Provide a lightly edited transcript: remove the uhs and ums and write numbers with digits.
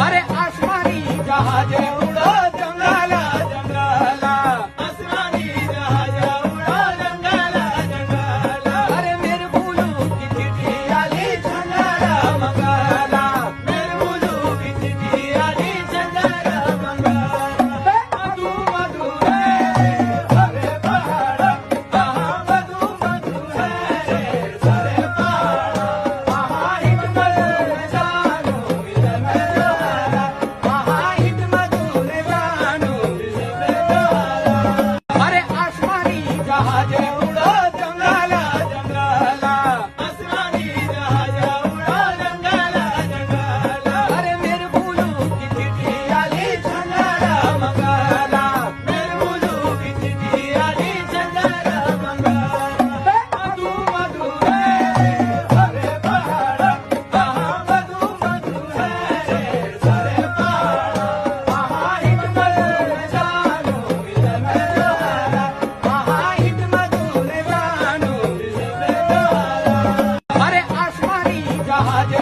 अरे आसमानी जहाज उडो जंगला जंगला आसमानी जहाज उडो जंगला जंगला अरे मेरे बोलू की चिट्ठी आली चंद्रा मंगला मेरे बोलू की चिट्ठी आली चंद्रा मंगला मधु मधु है सारे पहाड़ कहाँ मधु मधु है सारे पहाड़ कहाँ हिम्मत जानो मिलन अरे आसमानी जहाज उडो जंगला जंगला आसमानी जहाज उडो जंगला जंगला अरे मेरे बोलू की चिट्ठी आली चंद्रा मंगला मेरे बोलू की चिट्ठी आली चंद्रा मंगला मधु मधु है सारे पहाड़ कहाँ मधु मधु है सारे पहाड़ कहाँ हिम्मत जानो मिलन अरे आसमानी जहाज